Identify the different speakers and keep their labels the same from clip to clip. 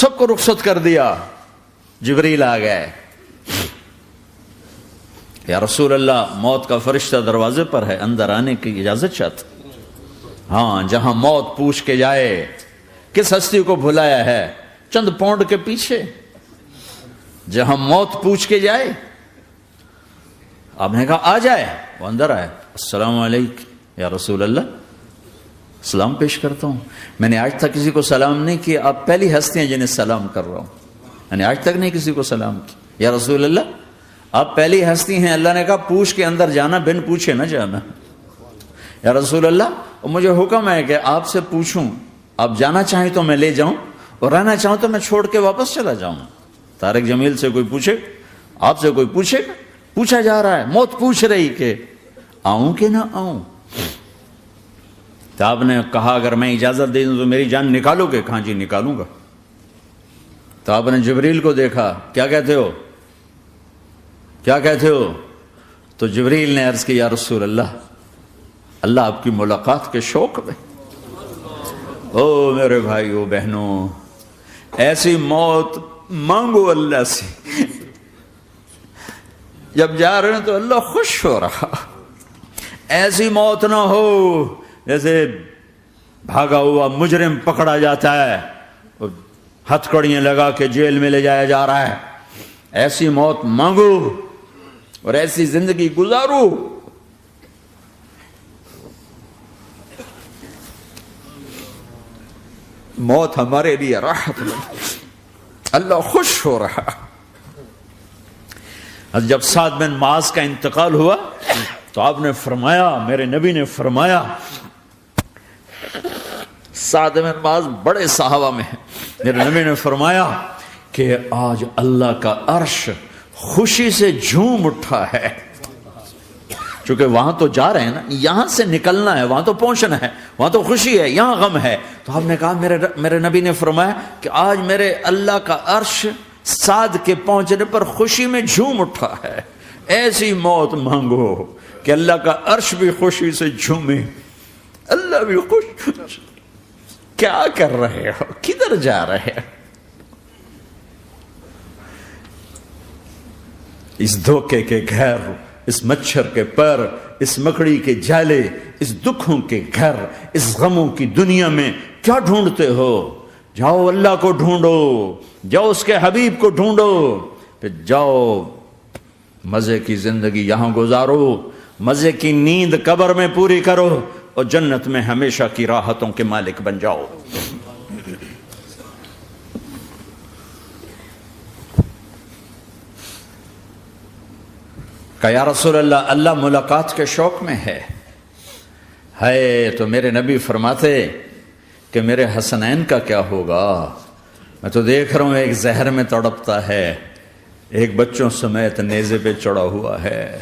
Speaker 1: سب کو رخصت کر دیا. جبریل آ گئے. یا رسول اللہ موت کا فرشتہ دروازے پر ہے, اندر آنے کی اجازت چاہتا. ہاں, جہاں موت پوچھ کے جائے کس ہستی کو بھلایا ہے, چند پونڈ کے پیچھے جہاں موت پوچھ کے جائے. آپ نے کہا آ جائے, وہ اندر آئے. السلام علیکم یا رسول اللہ, سلام پیش کرتا ہوں. میں نے آج تک کسی کو سلام نہیں کیا, آپ پہلی ہستی ہیں جنہیں سلام کر رہا ہوں. میں نے آج تک نہیں کسی کو سلام کیا. یا رسول اللہ آپ پہلی ہستی ہیں. اللہ نے کہا پوچھ کے اندر جانا, بن پوچھے نہ جانا. یا رسول اللہ مجھے حکم ہے کہ آپ سے پوچھوں, آپ جانا چاہیں تو میں لے جاؤں, اور رہنا چاہوں تو میں چھوڑ کے واپس چلا جاؤں. طارق جمیل سے کوئی پوچھے, آپ سے کوئی پوچھے, پوچھا جا رہا ہے. موت پوچھ رہی کہ آؤں کہ نہ آؤں. تو آپ نے کہا اگر میں اجازت دے دوں تو میری جان نکالو گے؟ کہاں جی نکالوں گا. تو آپ نے جبریل کو دیکھا, کیا کہتے ہو, کیا کہتے ہو؟ تو جبریل نے عرض کی یا رسول اللہ, اللہ آپ کی ملاقات کے شوق میں. او میرے بھائیو بہنوں, ایسی موت مانگو اللہ سے. جب جا رہے ہیں تو اللہ خوش ہو رہا. ایسی موت نہ ہو جیسے بھاگا ہوا مجرم پکڑا جاتا ہے, ہتھکڑیاں لگا کے جیل میں لے جایا جا رہا ہے. ایسی موت مانگو اور ایسی زندگی گزارو. موت ہمارے لیے راحت ہے, اللہ خوش ہو رہا. جب سعد بن معاذ کا انتقال ہوا تو آپ نے فرمایا, میرے نبی نے فرمایا, سعد بن معاذ بڑے صحابہ میں ہیں, میرے نبی نے فرمایا کہ آج اللہ کا عرش خوشی سے جھوم اٹھا ہے. چونکہ وہاں تو جا رہے ہیں نا, یہاں سے نکلنا ہے, وہاں تو پہنچنا ہے, وہاں تو خوشی ہے, یہاں غم ہے. تو آپ نے کہا, میرے نبی نے فرمایا کہ آج میرے اللہ کا عرش سعد کے پہنچنے پر خوشی میں جھوم اٹھا ہے. ایسی موت مانگو کہ اللہ کا عرش بھی خوشی سے جھومے, اللہ بھی خوش. کیا کر رہے ہو, کدھر جا رہے ہو؟ اس دھوکے کے گھر, اس مچھر کے پر, اس مکڑی کے جالے, اس دکھوں کے گھر, اس غموں کی دنیا میں کیا ڈھونڈتے ہو؟ جاؤ اللہ کو ڈھونڈو, جاؤ اس کے حبیب کو ڈھونڈو, پھر جاؤ مزے کی زندگی یہاں گزارو, مزے کی نیند قبر میں پوری کرو, اور جنت میں ہمیشہ کی راحتوں کے مالک بن جاؤ. کہ یا رسول اللہ, اللہ ملاقات کے شوق میں ہے. تو میرے نبی فرماتے کہ میرے حسنین کا کیا ہوگا؟ میں تو دیکھ رہا ہوں ایک زہر میں تڑپتا ہے, ایک بچوں سمیت نیزے پہ چڑھا ہوا ہے.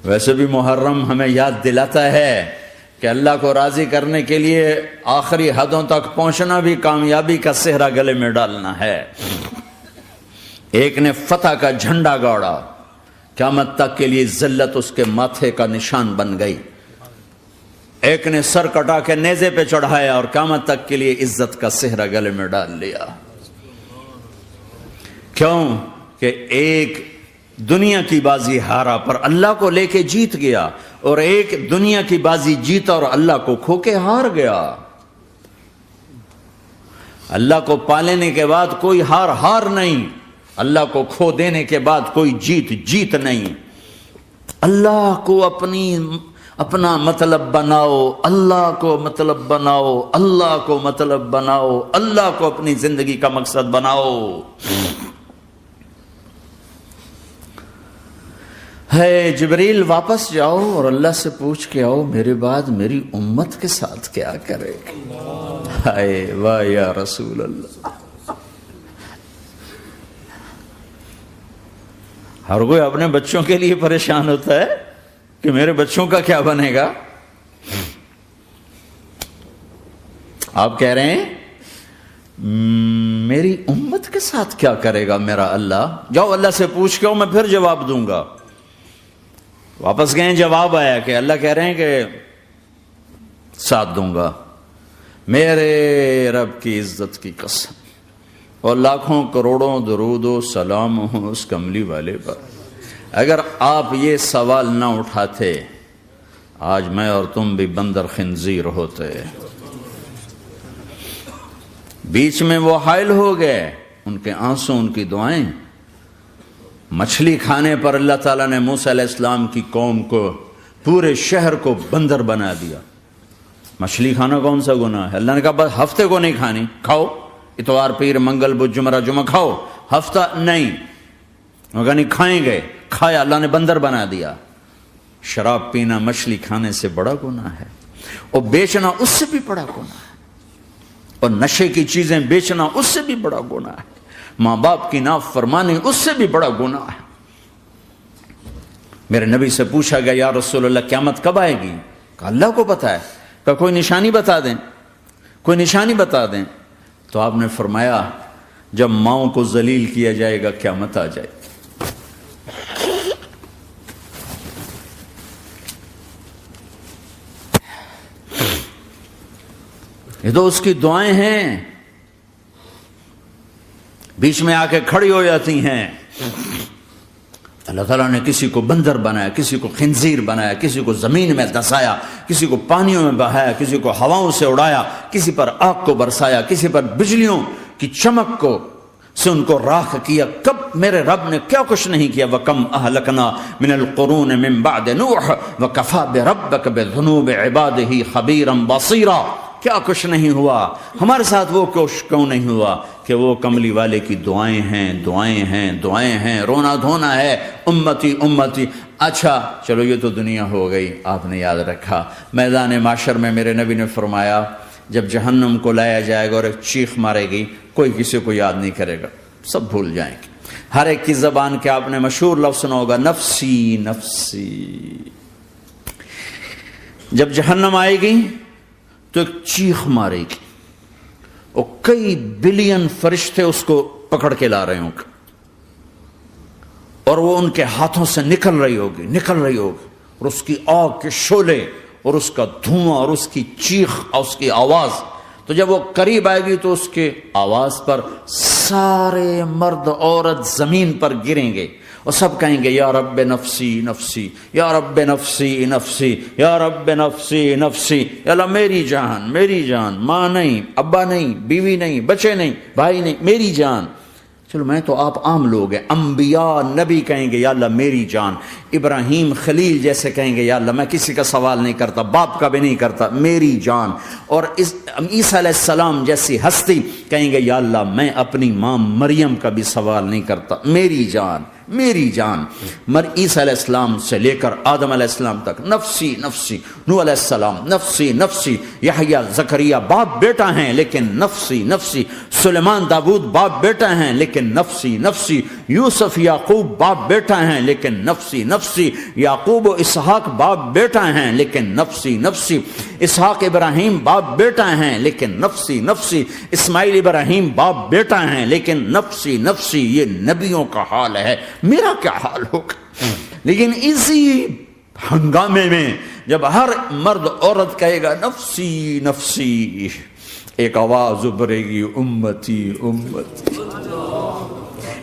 Speaker 1: ویسے بھی محرم ہمیں یاد دلاتا ہے کہ اللہ کو راضی کرنے کے لیے آخری حدوں تک پہنچنا بھی کامیابی کا صحرا گلے میں ڈالنا ہے. ایک نے فتح کا جھنڈا گاڑا, قیامت تک کے لیے ذلت اس کے ماتھے کا نشان بن گئی. ایک نے سر کٹا کے نیزے پہ چڑھایا اور قیامت تک کے لیے عزت کا صحرا گلے میں ڈال لیا. کیوں کہ ایک دنیا کی بازی ہارا پر اللہ کو لے کے جیت گیا, اور ایک دنیا کی بازی جیتا اور اللہ کو کھو کے ہار گیا. اللہ کو پالینے کے بعد کوئی ہار نہیں, اللہ کو کھو دینے کے بعد کوئی جیت نہیں. اللہ کو اپنا مطلب بناؤ, اللہ کو مطلب بناؤ, اللہ کو مطلب بناؤ, اللہ کو اپنی زندگی کا مقصد بناؤ. ہے جبریل واپس جاؤ اور اللہ سے پوچھ کے آؤ میرے بعد میری امت کے ساتھ کیا کرے گا. ہائے واہ یا رسول اللہ. ہر کوئی اپنے بچوں کے لیے پریشان ہوتا ہے کہ میرے بچوں کا کیا بنے گا. آپ کہہ رہے ہیں میری امت کے ساتھ کیا کرے گا میرا اللہ. جاؤ اللہ سے پوچھ کے آؤ, میں پھر جواب دوں گا. واپس گئے, جواب آیا کہ اللہ کہہ رہے ہیں کہ ساتھ دوں گا. میرے رب کی عزت کی قسم, اور لاکھوں کروڑوں درود و سلام ہوں اس کملی والے پر۔ اگر آپ یہ سوال نہ اٹھاتے آج میں اور تم بھی بندر خنزیر ہوتے۔ بیچ میں وہ حائل ہو گئے، ان کے آنسو، ان کی دعائیں۔ مچھلی کھانے پر اللہ تعالیٰ نے موسیٰ علیہ السلام کی قوم کو، پورے شہر کو بندر بنا دیا۔ مچھلی کھانا کون سا گناہ ہے؟ اللہ نے کہا بس ہفتے کو نہیں کھانی، کھاؤ، اتوار پیر منگل بدھ جمعہ جمعہ کھاؤ، ہفتہ نہیں۔ مگر نہیں کھائیں گے، کھایا، اللہ نے بندر بنا دیا۔ شراب پینا مچھلی کھانے سے بڑا گناہ ہے، اور بیچنا اس سے بھی بڑا گناہ ہے، اور نشے کی چیزیں بیچنا اس سے بھی بڑا گناہ ہے، ماں باپ کی نافرمانی اس سے بھی بڑا گناہ ہے۔ میرے نبی سے پوچھا گیا یا رسول اللہ قیامت کب آئے گی؟ کہا اللہ کو پتا ہے۔ کہا کوئی نشانی بتا دیں، کوئی نشانی بتا دیں۔ تو آپ نے فرمایا جب ماؤں کو ذلیل کیا جائے گا قیامت آ جائے گی۔ یہ تو اس کی دعائیں ہیں، بیچ میں آ کے کھڑی ہو جاتی ہیں۔ اللہ تعالیٰ نے کسی کو بندر بنایا، کسی کو خنزیر بنایا، کسی کو زمین میں دھسایا، کسی کو پانیوں میں بہایا، کسی کو ہواؤں سے اڑایا، کسی پر آگ کو برسایا، کسی پر بجلیوں کی چمک کو سے ان کو راکھ کیا۔ کب میرے رب نے کیا کچھ نہیں کیا۔ وَكَمْ أَهْلَكْنَا مِنَ الْقُرُونِ مِنْ بَعْدِ نُوحٍ وَكَفَى بِرَبِّكَ بِذُنُوبِ عِبَادِهِ خَبِيرًا بَصِيرًا۔ کیا کچھ نہیں ہوا ہمارے ساتھ، وہ کیوں نہیں ہوا کہ وہ کملی والے کی دعائیں ہیں، دعائیں ہیں، دعائیں ہیں، رونا دھونا ہے، امتی امتی۔ اچھا چلو یہ تو دنیا ہو گئی، آپ نے یاد رکھا میدان معاشر میں میرے نبی نے فرمایا جب جہنم کو لایا جائے گا اور ایک چیخ مارے گی، کوئی کسی کو یاد نہیں کرے گا، سب بھول جائیں گے۔ ہر ایک کی زبان کے آپ نے مشہور لفظ سنا ہوگا نفسی نفسی۔ جب جہنم آئے گی تو ایک چیخ مارے گی، اور کئی بلین فرشتے اس کو پکڑ کے لا رہے ہوں گے، اور وہ ان کے ہاتھوں سے نکل رہی ہوگی، اور اس کی آگ کے شعلے اور اس کا دھواں اور اس کی چیخ اور اس کی آواز۔ تو جب وہ قریب آئے گی تو اس کے آواز پر سارے مرد عورت زمین پر گریں گے، اور سب کہیں گے یا رب نفسی نفسی، یا رب نفسی نفسی، یا رب نفسی نفسی۔ یا اللہ میری جان، میری جان، ماں نہیں، ابا نہیں، بیوی نہیں، بچے نہیں، بھائی نہیں، میری جان۔ چلو میں تو آپ عام لوگ ہیں، انبیاء نبی کہیں گے یا اللہ میری جان، ابراہیم خلیل جیسے کہیں گے یا اللہ میں کسی کا سوال نہیں کرتا، باپ کا بھی نہیں کرتا، میری جان۔ اور عیسیٰ علیہ السلام جیسی ہستی کہیں گے یا اللہ میں اپنی ماں مریم کا بھی سوال نہیں کرتا، میری جان، میری جان۔ عیسیٰ علیہ السلام سے لے کر آدم علیہ السلام تک نفسی نفسی، نوح علیہ السلام نفسی نفسی، یحییٰ زکریا باپ بیٹا ہیں لیکن نفسی نفسی، سلیمان داؤد باپ بیٹا ہیں لیکن نفسی نفسی، یوسف یعقوب باپ بیٹا ہیں لیکن نفسی نفسی، یعقوب و اسحاق باپ بیٹا ہیں لیکن نفسی نفسی، اسحاق ابراہیم باپ بیٹا ہیں لیکن نفسی نفسی، اسماعیل ابراہیم باپ بیٹا ہیں لیکن نفسی نفسی۔ یہ نبیوں کا حال ہے، میرا کیا حال ہوگا؟ لیکن اسی ہنگامے میں جب ہر مرد عورت کہے گا نفسی نفسی، ایک آواز ابھرے گی امتی امتی،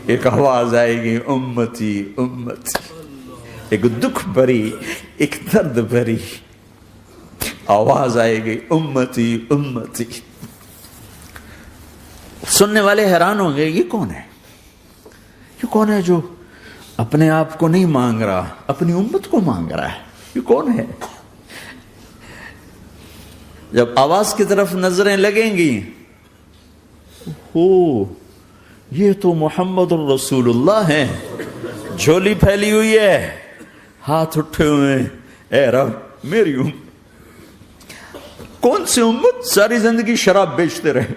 Speaker 1: ایک آواز آئے گی امتی امتی، ایک دکھ بھری، ایک درد بھری آواز آئے گی امتی امتی۔ سننے والے حیران ہوں گے یہ کون ہے، یہ کون ہے جو اپنے آپ کو نہیں مانگ رہا، اپنی امت کو مانگ رہا ہے، یہ کون ہے؟ جب آواز کی طرف نظریں لگیں گی، ہو یہ تو محمد الرسول اللہ ہے، جھولی پھیلی ہوئی ہے، ہاتھ اٹھے ہوئے، اے رب میری امت۔ کون سی امت ساری زندگی شراب بیچتے رہے،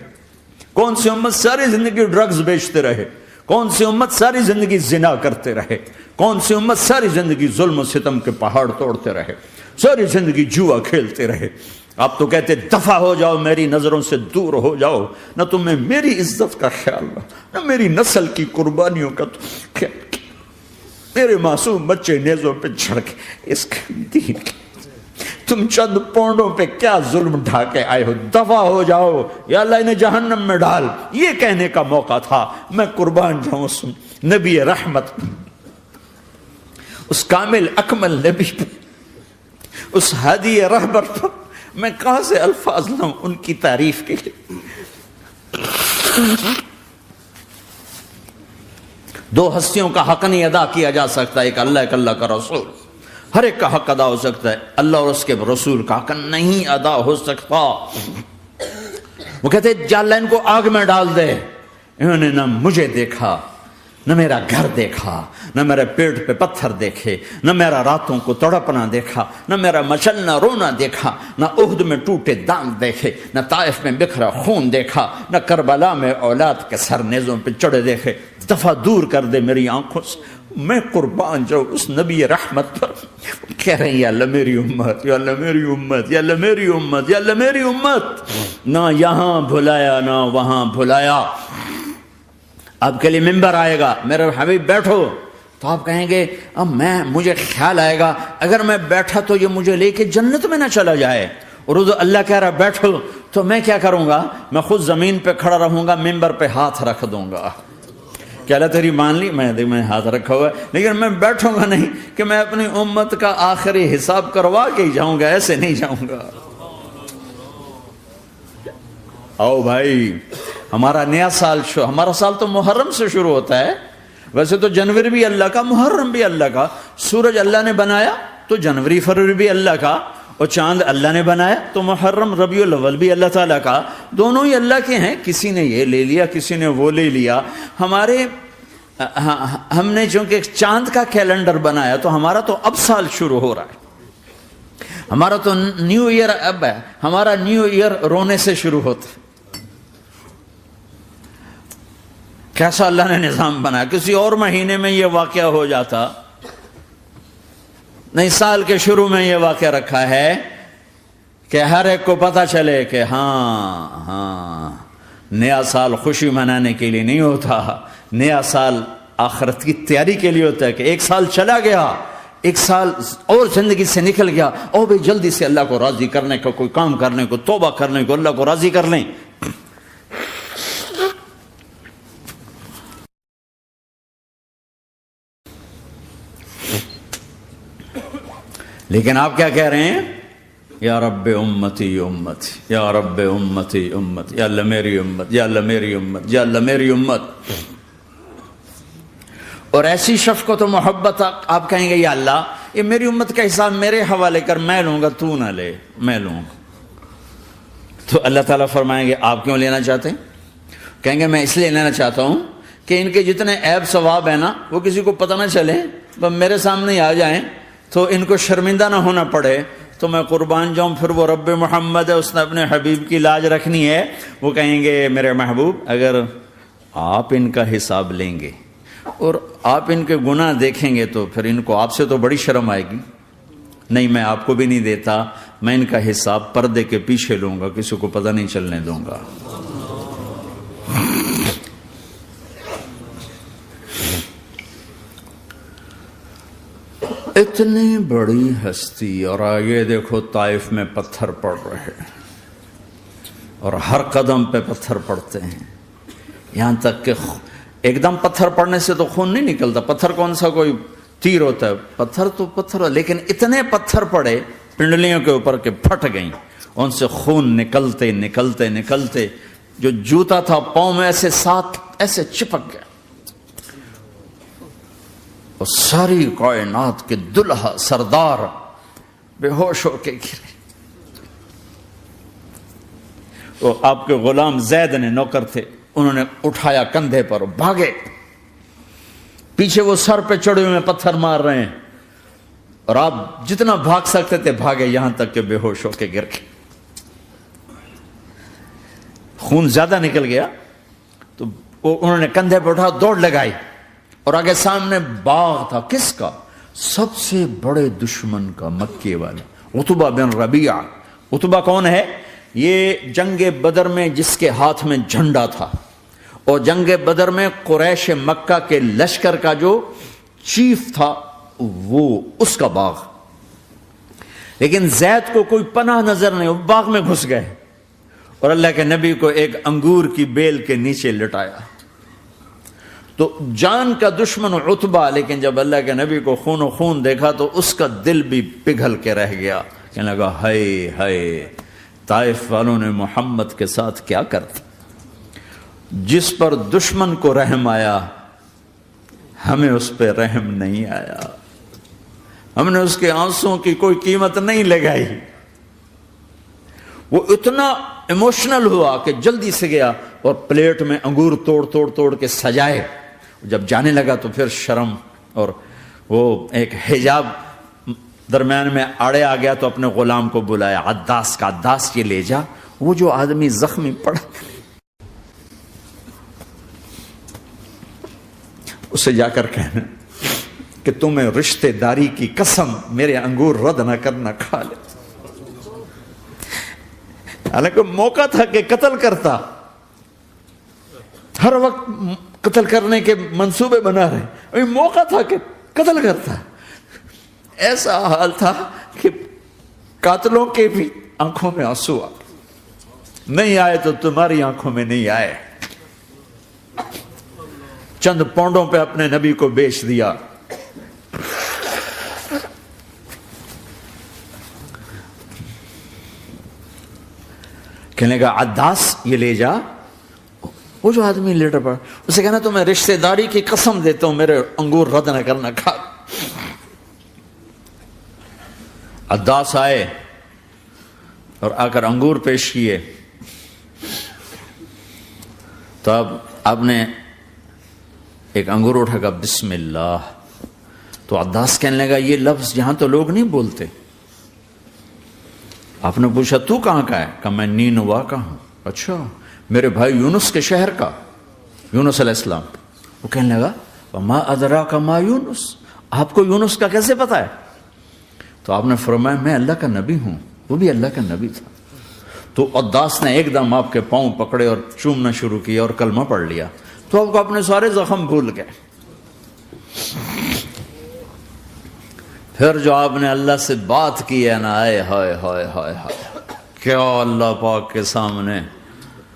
Speaker 1: کون سی امت ساری زندگی ڈرگز بیچتے رہے، کون سی امت ساری زندگی زنا کرتے رہے، کون سی امت ساری زندگی ظلم و ستم کے پہاڑ توڑتے رہے، ساری زندگی جوا کھیلتے رہے۔ آپ تو کہتے دفع ہو جاؤ، میری نظروں سے دور ہو جاؤ، نہ تمہیں میری عزت کا خیال نہ میری نسل کی قربانیوں کا خیال، میرے معصوم بچے نیزوں پہ چڑھ کے اس دین تم چند پونڈوں پہ کیا ظلم ڈھا کے آئے ہو، دفع ہو جاؤ یا اللہ انہیں جہنم میں ڈال. یہ کہنے کا موقع تھا. میں قربان جاؤں نبی رحمت، اس کامل اکمل نبی پر، اس ہادی رہبر پر میں کہاں سے الفاظ لاؤں ان کی تعریف کے لیے. دو ہستیوں کا حق نہیں ادا کیا جا سکتا، ایک اللہ، ایک اللہ کا رسول. ہر ایک کا حق ادا ہو سکتا ہے، اللہ اور اس کے رسول کا حق نہیں ادا ہو سکتا. وہ کہتے جا اللہ ان کو آگ میں ڈال دے. انہوں نے نہ مجھے دیکھا، نہ میرا گھر دیکھا، نہ میرے پیٹ پہ پتھر دیکھے، نہ میرا راتوں کو تڑپنا دیکھا، نہ میرا مچلنا رونا دیکھا، نہ احد میں ٹوٹے دانت دیکھے، نہ طائف میں بکھرا خون دیکھا، نہ کربلا میں اولاد کے سر نیزوں پہ چڑھے دیکھے. دفعہ دور کر دے میری آنکھوں سے. میں قربان جاؤں اس نبی رحمت پر. کہہ رہے ہیں یا اللہ میری امت، یا اللہ میری امت، یا اللہ میری امت، یا اللہ میری امت. نہ یہاں بھلایا نہ وہاں بھلایا. آپ کے لیے ممبر آئے گا، میرے حبیب بیٹھو، تو آپ کہیں گے اب مجھے خیال آئے گا اگر میں بیٹھا تو یہ مجھے لے کے جنت میں نہ چلا جائے. اور اللہ کہہ رہا بیٹھو تو میں کیا کروں گا؟ میں خود زمین پہ کھڑا رہوں گا، ممبر پہ ہاتھ رکھ دوں گا. کہ اللہ تیری مان لی، میں ہاتھ رکھا ہوا ہے، لیکن میں بیٹھوں گا نہیں کہ میں اپنی امت کا آخری حساب کروا کے ہی جاؤں گا، ایسے نہیں جاؤں گا. آؤ بھائی، ہمارا نیا سال ہمارا سال تو محرم سے شروع ہوتا ہے. ویسے تو جنوری بھی اللہ کا، محرم بھی اللہ کا. سورج اللہ نے بنایا تو جنوری فروری بھی اللہ کا، اور چاند اللہ نے بنایا تو محرم ربیع الاول بھی اللہ تعالیٰ کا. دونوں ہی اللہ کے ہیں. کسی نے یہ لے لیا، کسی نے وہ لے لیا. ہم نے چونکہ چاند کا کیلنڈر بنایا تو ہمارا تو اب سال شروع ہو رہا ہے. ہمارا تو نیو ایئر اب ہے. ہمارا نیو ایئر رونے سے شروع ہوتا ہے. کیسا اللہ نے نظام بنایا. کسی اور مہینے میں یہ واقعہ ہو جاتا. نہیں، سال کے شروع میں یہ واقعہ رکھا ہے کہ ہر ایک کو پتہ چلے کہ ہاں نیا سال خوشی منانے کے لیے نہیں ہوتا. نیا سال آخرت کی تیاری کے لیے ہوتا ہے. کہ ایک سال چلا گیا، ایک سال اور زندگی سے نکل گیا، اور بھی جلدی سے اللہ کو راضی کرنے کا کوئی کام کرنے کو، توبہ کرنے کو، اللہ کو راضی کر لیں. لیکن آپ کیا کہہ رہے ہیں؟ یا رب امتی امت، یا رب امتی امت، یا اللہ میری امت، یا اللہ میری امت، یا اللہ میری امت. اور ایسی شفقت و محبت آپ کہیں گے یا اللہ یہ میری امت کا حساب میرے حوالے کر، میں لوں گا، تو نہ لے، میں لوں گا. تو اللہ تعالیٰ فرمائیں گے آپ کیوں لینا چاہتے ہیں؟ کہیں گے میں اس لیے لینا چاہتا ہوں کہ ان کے جتنے عیب ثواب ہیں نا وہ کسی کو پتہ نہ چلے، بس میرے سامنے آ جائیں تو ان کو شرمندہ نہ ہونا پڑے. تو میں قربان جاؤں. پھر وہ رب محمد ہے، اس نے اپنے حبیب کی لاج رکھنی ہے. وہ کہیں گے میرے محبوب اگر آپ ان کا حساب لیں گے اور آپ ان کے گناہ دیکھیں گے تو پھر ان کو آپ سے تو بڑی شرم آئے گی. نہیں، میں آپ کو بھی نہیں دیتا، میں ان کا حساب پردے کے پیچھے لوں گا، کسی کو پتہ نہیں چلنے دوں گا. اتنی بڑی ہستی، اور آگے دیکھو طائف میں پتھر پڑ رہے ہیں اور ہر قدم پہ پتھر پڑتے ہیں. یہاں تک کہ ایک دم پتھر پڑنے سے تو خون نہیں نکلتا. پتھر کون سا کوئی تیر ہوتا ہے؟ پتھر تو پتھر. لیکن اتنے پتھر پڑے پنڈلیوں کے اوپر کہ پھٹ گئیں. ان سے خون نکلتے نکلتے نکلتے جو جوتا تھا پاؤں میں ایسے ساتھ ایسے چپک گیا. اور ساری کائنات کے دلہا سردار بے ہوش ہو کے گرے. وہ آپ کے غلام زید نے نوکر تھے، انہوں نے اٹھایا کندھے پر، بھاگے. پیچھے وہ سر پہ چڑھے ہوئے پتھر مار رہے ہیں اور آپ جتنا بھاگ سکتے تھے بھاگے، یہاں تک کہ بے ہوش ہو کے گر گئے. خون زیادہ نکل گیا تو انہوں نے کندھے پہ اٹھا، دوڑ لگائی. اور آگے سامنے باغ تھا. کس کا؟ سب سے بڑے دشمن کا، مکے والا عتبہ بن ربیعہ. عتبہ کون ہے؟ یہ جنگ بدر میں جس کے ہاتھ میں جھنڈا تھا، اور جنگ بدر میں قریش مکہ کے لشکر کا جو چیف تھا وہ اس کا باغ. لیکن زید کو کوئی پناہ نظر نہیں، وہ باغ میں گھس گئے اور اللہ کے نبی کو ایک انگور کی بیل کے نیچے لٹایا. تو جان کا دشمن عتبہ، لیکن جب اللہ کے نبی کو خون و خون دیکھا تو اس کا دل بھی پگھل کے رہ گیا. کہنے لگا ہائے ہائے، طائف والوں نے محمد کے ساتھ کیا کرتا. جس پر دشمن کو رحم آیا ہمیں اس پہ رحم نہیں آیا، ہم نے اس کے آنسوں کی کوئی قیمت نہیں لگائی. وہ اتنا ایموشنل ہوا کہ جلدی سے گیا اور پلیٹ میں انگور توڑ کے سجائے. جب جانے لگا تو پھر شرم اور وہ ایک حجاب درمیان میں آڑے آ گیا تو اپنے غلام کو بلایا، عداس کا، عداس یہ لے جا وہ جو آدمی زخمی پڑا اسے جا کر کہنا کہ تمہیں رشتہ داری کی قسم میرے انگور رد نہ کرنا، کھا لے. حالانکہ موقع تھا کہ قتل کرتا، ہر وقت قتل کرنے کے منصوبے بنا رہے، ابھی موقع تھا کہ قتل کرتا. ایسا حال تھا کہ قاتلوں کے بھی آنکھوں میں آنسو آ نہیں آئے تو تمہاری آنکھوں میں نہیں آئے. چند پونڈوں پہ اپنے نبی کو بیچ دیا. کہنے کا عداس یہ لے جا. وہ جو آدمی لیٹر پڑا اسے کہنا تو میں رشتہ داری کی قسم دیتا ہوں میرے انگور رد نہ کرنا، کھا. عداس آئے اور آ کر انگور پیش کیے تو اب آپ نے ایک انگور اٹھا کر بسم اللہ. تو عداس کہنے لگا یہ لفظ یہاں تو لوگ نہیں بولتے. آپ نے پوچھا تو کہاں کا ہے؟ کہا میں نینوا کا ہوں. اچھا، میرے بھائی یونس کے شہر کا، یونس علیہ السلام. وہ کہنے لگا وما ادراک ما یونس، آپ کو یونس کا کیسے پتا ہے؟ تو آپ نے فرمایا میں اللہ کا نبی ہوں، وہ بھی اللہ کا نبی تھا. تو عداس نے ایک دم آپ کے پاؤں پکڑے اور چومنا شروع کیا اور کلمہ پڑھ لیا. تو آپ کو اپنے سارے زخم بھول گئے. پھر جو آپ نے اللہ سے بات کی ہے نا، آئے ہائے ہائے ہائے ہائے، کیا اللہ پاک کے سامنے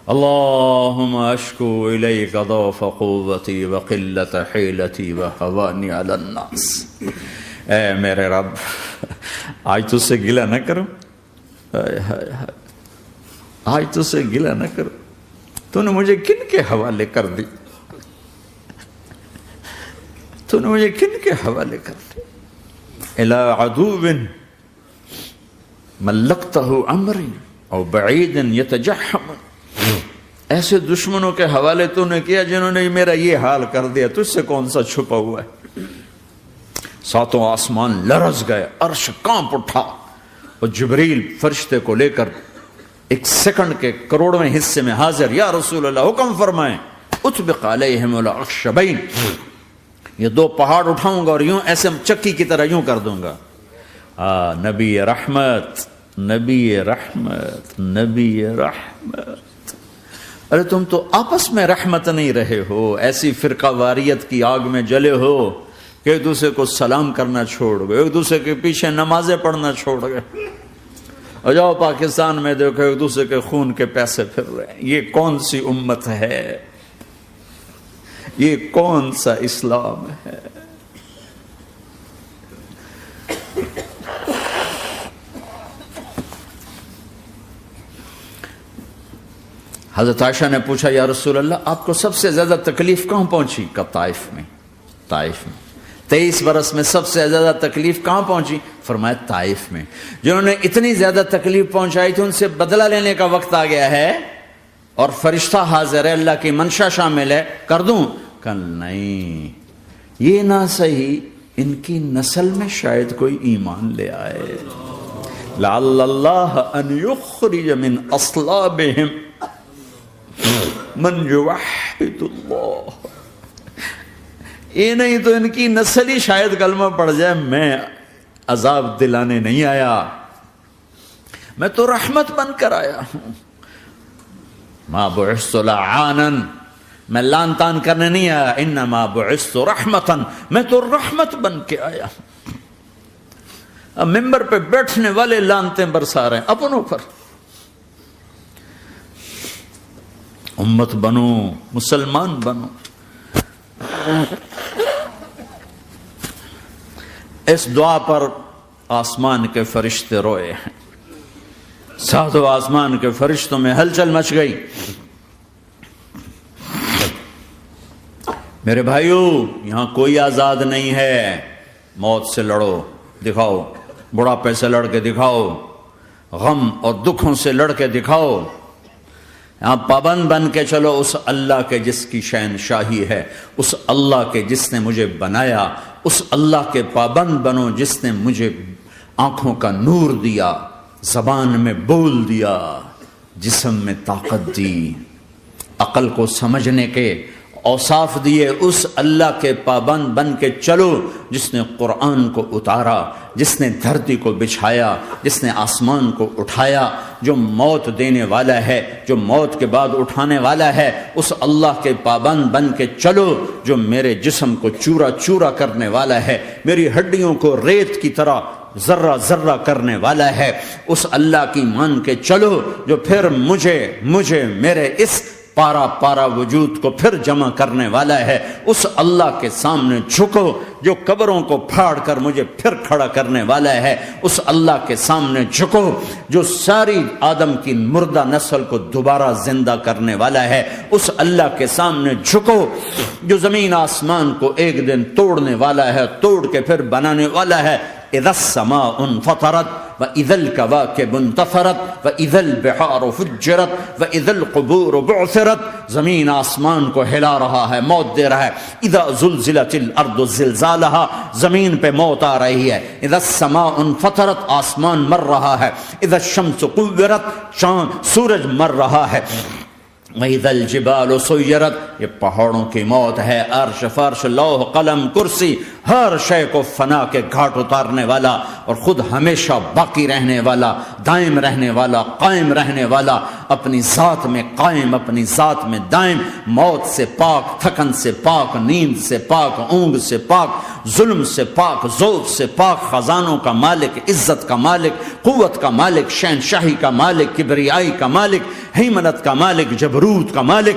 Speaker 1: اللہم اشکو الیک ضعف قوتی وقلت حیلتی وہوانی علی الناس. اے میرے رب آج تجھ سے گلہ نہ کروں، آج تجھ سے گلہ نہ کروں، تو نے مجھے کن کے حوالے کر دی، تو نے مجھے کن کے حوالے کر دی. الی عدو ملکتہ امری او بعید یتجحم، ایسے دشمنوں کے حوالے تو نے کیا جنہوں نے میرا یہ حال کر دیا، تجھ سے کون سا چھپا ہوا ہے. ساتوں آسمان لرز گئے، عرش کانپ اٹھا اور جبریل فرشتے کو لے کر ایک سیکنڈ کے کروڑویں حصے میں حاضر. یا رسول اللہ حکم فرمائیں اطبق علیہم الاخشبین، یہ دو پہاڑ اٹھاؤں گا اور یوں ایسے چکی کی طرح یوں کر دوں گا. نبی رحمت، نبی رحمت، نبی رحمت. ارے تم تو آپس میں رحمت نہیں رہے ہو، ایسی فرقہ واریت کی آگ میں جلے ہو کہ ایک دوسرے کو سلام کرنا چھوڑ گئے، ایک دوسرے کے پیچھے نمازیں پڑھنا چھوڑ گئے. اور جاؤ پاکستان میں دیکھو ایک دوسرے کے خون کے پیسے پھر رہے ہیں. یہ کون سی امت ہے؟ یہ کون سا اسلام ہے؟ حضرت عائشہ نے پوچھا یا رسول اللہ آپ کو سب سے زیادہ تکلیف کہاں پہنچی؟ کہا طائف میں. طائف میں 23 برس میں سب سے زیادہ تکلیف کہاں پہنچی؟ فرمایا طائف میں. جنہوں نے اتنی زیادہ تکلیف پہنچائی تھی ان سے بدلہ لینے کا وقت آ گیا ہے اور فرشتہ حاضر ہے، اللہ کی منشا شامل ہے، کر دوں؟ کہ نہیں، یہ نہ صحیح، ان کی نسل میں شاید کوئی ایمان لے آئے. لعل اللہ ان یخرج من اصلابہم من یوحد اللہ. یہ نہیں تو ان کی نسل ہی شاید کلمہ پڑ جائے. میں عذاب دلانے نہیں آیا، میں تو رحمت بن کر آیا ہوں. ما بعثت لعانا، میں لان تان کرنے نہیں آیا. انما بعثت رحمتا، میں تو رحمت بن کے آیا ہوں. اب ممبر پہ بیٹھنے والے لانتیں برسا رہے ہیں اپنوں پر. امت بنو، مسلمان بنو. اس دعا پر آسمان کے فرشتے روئے ہیں. ساتوں آسمان کے فرشتوں میں ہلچل مچ گئی. میرے بھائیو، یہاں کوئی آزاد نہیں ہے. موت سے لڑو، دکھاؤ. بڑھاپے سے لڑ کے دکھاؤ. غم اور دکھوں سے لڑ کے دکھاؤ. یہاں پابند بن کے چلو اس اللہ کے جس کی شہنشاہی ہے، اس اللہ کے جس نے مجھے بنایا. اس اللہ کے پابند بنو جس نے مجھے آنکھوں کا نور دیا، زبان میں بول دیا، جسم میں طاقت دی، عقل کو سمجھنے کے اوصاف دیے. اس اللہ کے پابند بن کے چلو جس نے قرآن کو اتارا، جس نے دھرتی کو بچھایا، جس نے آسمان کو اٹھایا، جو موت دینے والا ہے، جو موت کے بعد اٹھانے والا ہے. اس اللہ کے پابند بن کے چلو جو میرے جسم کو چورا چورا کرنے والا ہے، میری ہڈیوں کو ریت کی طرح ذرہ ذرہ کرنے والا ہے. اس اللہ کی مان کے چلو جو پھر مجھے میرے اس پارا پارا وجود کو پھر جمع کرنے والا ہے. اس اللہ کے سامنے جھکو جو قبروں کو پھاڑ کر مجھے پھر کھڑا کرنے والا ہے. اس اللہ کے سامنے جھکو جو ساری آدم کی مردہ نسل کو دوبارہ زندہ کرنے والا ہے. اس اللہ کے سامنے جھکو جو زمین آسمان کو ایک دن توڑنے والا ہے، توڑ کے پھر بنانے والا ہے. اذا السماء انفطرت واذا الكواكب انتثرت واذا البحار فجرت واذا القبور بعثرت. زمین آسمان کو ہلا رہا ہے، موت دے رہا ہے. اذا زلزلت الارض زلزالها، زمین پہ موت آ رہی ہے. اذا السماء انفطرت، آسمان مر رہا ہے. اذا الشمس قورت، چاند سورج مر رہا ہے. وَإِذَا الْجِبَالُ سُيِّرَتْ، یہ پہاڑوں کی موت ہے. عرش فرش لوح قلم کرسی ہر شے کو فنا کے گھاٹ اتارنے والا اور خود ہمیشہ باقی رہنے والا، دائم رہنے والا، قائم رہنے والا، اپنی ذات میں قائم، اپنی ذات میں دائم، موت سے پاک، تھکن سے پاک، نیند سے پاک، اونگ سے پاک، ظلم سے پاک، ذوق سے پاک، خزانوں کا مالک، عزت کا مالک، قوت کا مالک، شہنشاہی کا مالک، کبریائی کا مالک، ہیمنت کا مالک، جبروت کا مالک،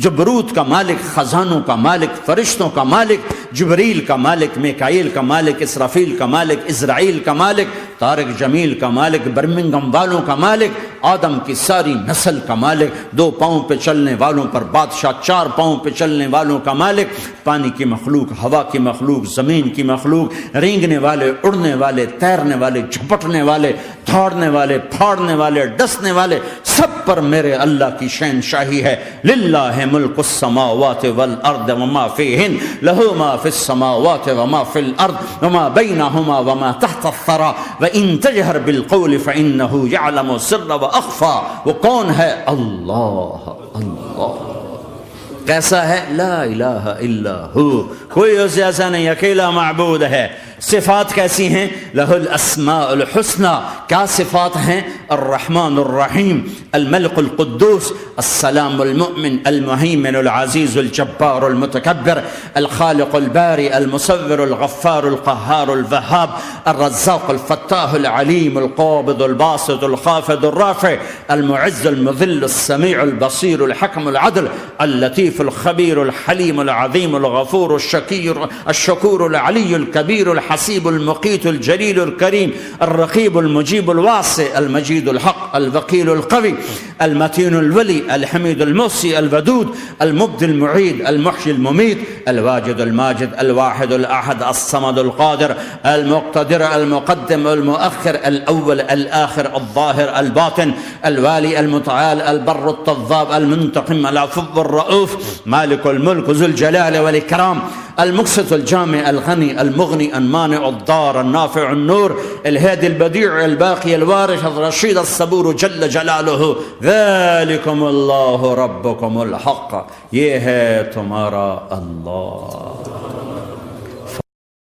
Speaker 1: جبروت کا مالک، خزانوں کا مالک، فرشتوں کا مالک، جبریل کا مالک، میکائیل کا مالک، اسرافیل کا مالک، اسرائیل کا مالک، طارق جمیل کا مالک، برمنگم والوں کا مالک، آدم کی ساری نسل کا مالک، 2 پاؤں پہ چلنے والوں پر بادشاہ، 4 پاؤں پہ چلنے والوں کا مالک، پانی کی مخلوق، ہوا کی مخلوق، زمین کی مخلوق، رینگنے والے، اڑنے والے، تیرنے والے، جھپٹنے والے، دھاڑنے والے، پھاڑنے والے، ڈسنے والے، سب پر میرے اللہ کی شہنشاہی ہے. للہ ملک السماوات والارض وما فیہن، لہ ما فی السماوات وما فی الارض وما بینہما وما تحت الثری وان تجہر بالقول فانہ یعلم السر واخفی. وہ کون ہے؟ اللہ. اللہ کیسا ہے؟ لا الہ الا ہو، کوئی اسے ایسا نہیں، اکیلا معبود ہے. صفات کیسی ہیں؟ لہ الاسماء الحسنى. کیا صفات ہیں؟ الرحمن الرحیم، الملک القدوس، السلام المؤمن، المہیمن العزیز الجبار المتکبر، الخالق الباری المصور الغفار القہار الوہاب، الرزاق الفتاح العلیم القابض الباسط الخافض الرافع، المعز المذل السمیع البصیر الحکم العدل، اللطیف الخبیر الحلیم العظیم الغفور الشکور العلی الکبیر الحسیب المقیت الجلیل الکریم، الرقیب المجیب الواسع، المجید الحق، الوکیل القوی، المتین الولی، الحمید المحصی، الودود، المبدی المعید، المحیی الممیت، الواجد الماجد، الواحد الاحد، الصمد القادر، المقتدر، المقدم، المؤخر، الاول، الاخر، الظاهر، الباطن، الوالي، المتعال، البر التضاب، المنتقم، العفو الرؤوف، مالك الملك ذو الجلال والإكرام، المقسط الجامع الغني المغني المانع الضار النافع النور، الهادي البديع الباقي الوارث الرشيد الصبور جل جلاله. ذلكم الله ربكم الحق، یہ ہے تمہارا اللہ.